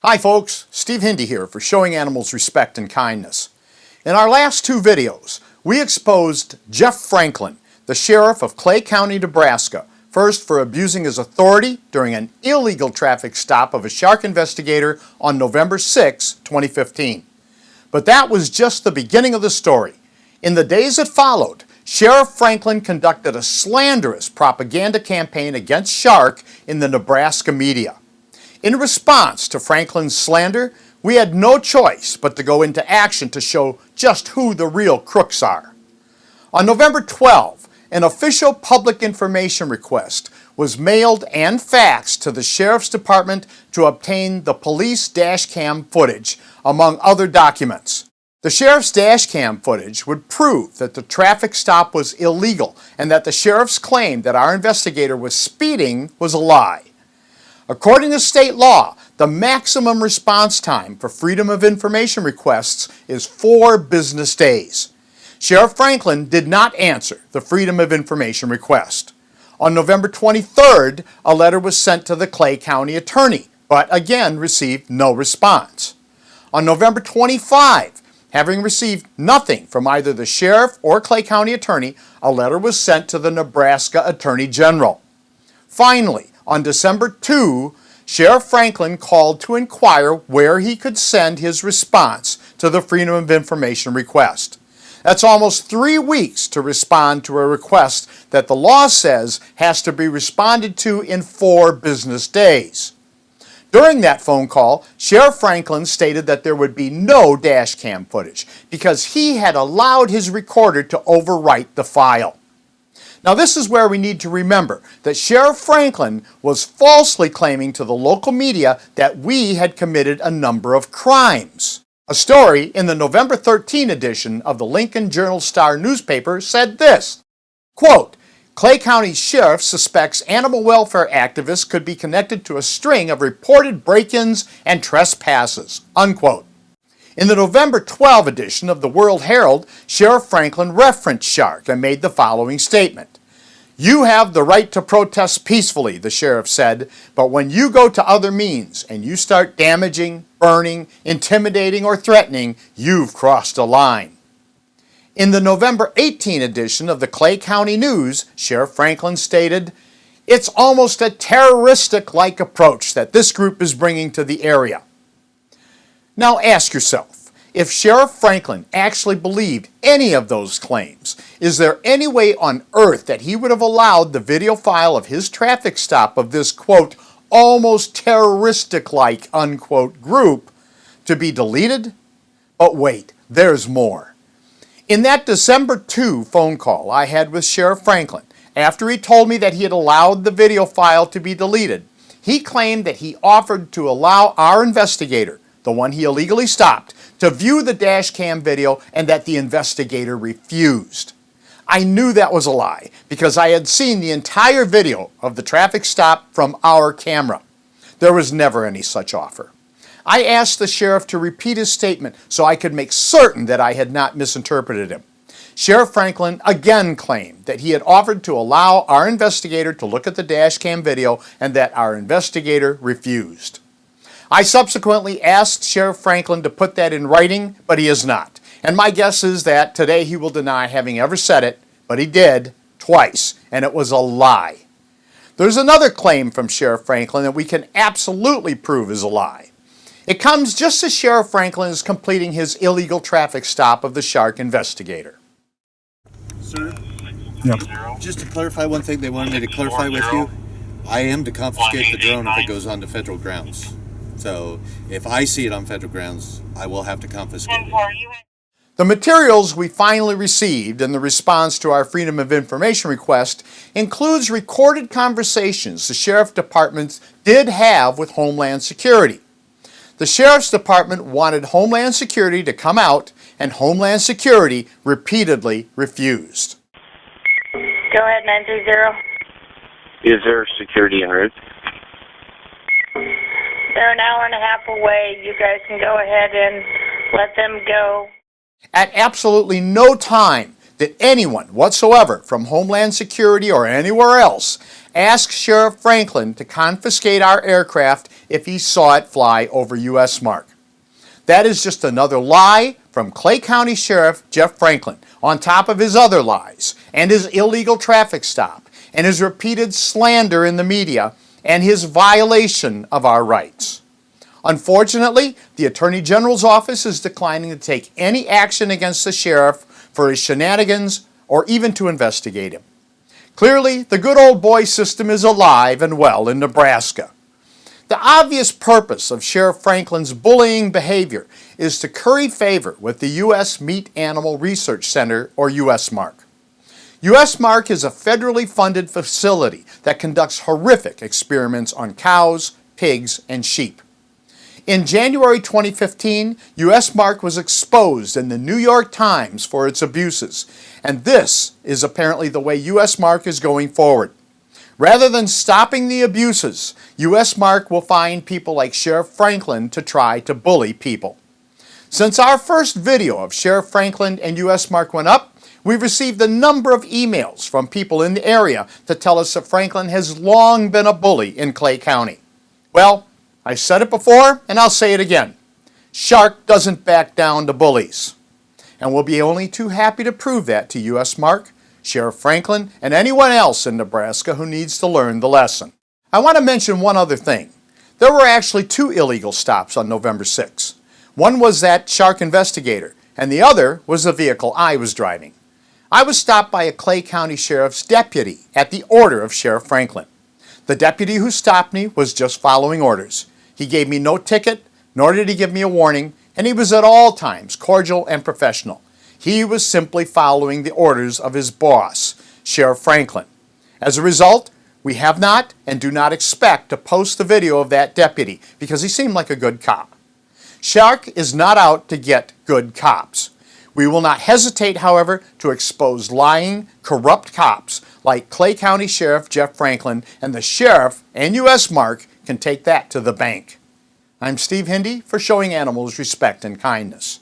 Hi folks, Steve Hindy here for Showing Animals Respect and Kindness. In our last two videos, we exposed Jeff Franklin, the sheriff of Clay County, Nebraska, first for abusing his authority during an illegal traffic stop of a shark investigator on November 6, 2015. But that was just the beginning of the story. In the days that followed, Sheriff Franklin conducted a slanderous propaganda campaign against shark in the Nebraska media. In response to Franklin's slander, we had no choice but to go into action to show just who the real crooks are. On November 12, an official public information request was mailed and faxed to the Sheriff's Department to obtain the police dash cam footage, among other documents. The Sheriff's dash cam footage would prove that the traffic stop was illegal and that the Sheriff's claim that our investigator was speeding was a lie. According to state law, the maximum response time for Freedom of Information requests is 4 business days. Sheriff Franklin did not answer the Freedom of Information request. On November 23rd, a letter was sent to the Clay County attorney, but again received no response. On November 25, having received nothing from either the sheriff or Clay County attorney, a letter was sent to the Nebraska Attorney General. Finally, on December 2, Sheriff Franklin called to inquire where he could send his response to the Freedom of Information request. That's almost 3 weeks to respond to a request that the law says has to be responded to in 4 business days. During that phone call, Sheriff Franklin stated that there would be no dash cam footage because he had allowed his recorder to overwrite the file. Now this is where we need to remember that Sheriff Franklin was falsely claiming to the local media that we had committed a number of crimes. A story in the November 13 edition of the Lincoln Journal-Star newspaper said this, quote, Clay County Sheriff suspects animal welfare activists could be connected to a string of reported break-ins and trespasses, unquote. In the November 12 edition of the World Herald, Sheriff Franklin referenced shark and made the following statement. You have the right to protest peacefully, the sheriff said, but when you go to other means and you start damaging, burning, intimidating, or threatening, you've crossed a line. In the November 18 edition of the Clay County News, Sheriff Franklin stated, it's almost a terroristic-like approach that this group is bringing to the area. Now ask yourself, if Sheriff Franklin actually believed any of those claims, is there any way on earth that he would have allowed the video file of his traffic stop of this, quote, almost terroristic-like, unquote, group to be deleted? But wait, there's more. In that December 2 phone call I had with Sheriff Franklin, after he told me that he had allowed the video file to be deleted, he claimed that he offered to allow our investigator, the one he illegally stopped, to view the dash cam video and that the investigator refused. I knew that was a lie because I had seen the entire video of the traffic stop from our camera. There was never any such offer. I asked the sheriff to repeat his statement so I could make certain that I had not misinterpreted him. Sheriff Franklin again claimed that he had offered to allow our investigator to look at the dash cam video and that our investigator refused. I subsequently asked Sheriff Franklin to put that in writing, but he has not. And my guess is that today he will deny having ever said it, but he did, twice, and it was a lie. There's another claim from Sheriff Franklin that we can absolutely prove is a lie. It comes just as Sheriff Franklin is completing his illegal traffic stop of the shark investigator. Sir? Yep. Just to clarify one thing they wanted me to clarify with you, I am to confiscate the drone if it goes onto federal grounds. So if I see it on federal grounds, I will have to confiscate it. The materials we finally received in the response to our Freedom of Information request includes recorded conversations the Sheriff's Department did have with Homeland Security. The Sheriff's Department wanted Homeland Security to come out, and Homeland Security repeatedly refused. Go ahead, 930. Is there security en route? They're an hour and a half away. You guys can go ahead and let them go. At absolutely no time did anyone whatsoever from Homeland Security or anywhere else asked Sheriff Franklin to confiscate our aircraft if he saw it fly over U.S. mark. That is just another lie from Clay County Sheriff Jeff Franklin, on top of his other lies, and his illegal traffic stop, and his repeated slander in the media, and his violation of our rights. Unfortunately, the Attorney General's office is declining to take any action against the sheriff for his shenanigans or even to investigate him. Clearly, the good old boy system is alive and well in Nebraska. The obvious purpose of Sheriff Franklin's bullying behavior is to curry favor with the U.S. Meat Animal Research Center, or USMARC. USMARC is a federally funded facility that conducts horrific experiments on cows, pigs, and sheep. In January 2015, USMARC was exposed in the New York Times for its abuses, and this is apparently the way USMARC is going forward. Rather than stopping the abuses, USMARC will find people like Sheriff Franklin to try to bully people. Since our first video of Sheriff Franklin and USMARC went up, we've received a number of emails from people in the area to tell us that Franklin has long been a bully in Clay County. Well, I said it before, and I'll say it again. Shark doesn't back down to bullies. And we'll be only too happy to prove that to USMARC, Sheriff Franklin, and anyone else in Nebraska who needs to learn the lesson. I want to mention one other thing. There were actually 2 illegal stops on November 6. One was that shark investigator, and the other was the vehicle I was driving. I was stopped by a Clay County Sheriff's deputy at the order of Sheriff Franklin. The deputy who stopped me was just following orders. He gave me no ticket, nor did he give me a warning, and he was at all times cordial and professional. He was simply following the orders of his boss, Sheriff Franklin. As a result, we have not and do not expect to post the video of that deputy because he seemed like a good cop. Shark is not out to get good cops. We will not hesitate, however, to expose lying, corrupt cops like Clay County Sheriff Jeff Franklin, and the sheriff and USMARC can take that to the bank. I'm Steve Hindy for Showing Animals Respect and Kindness.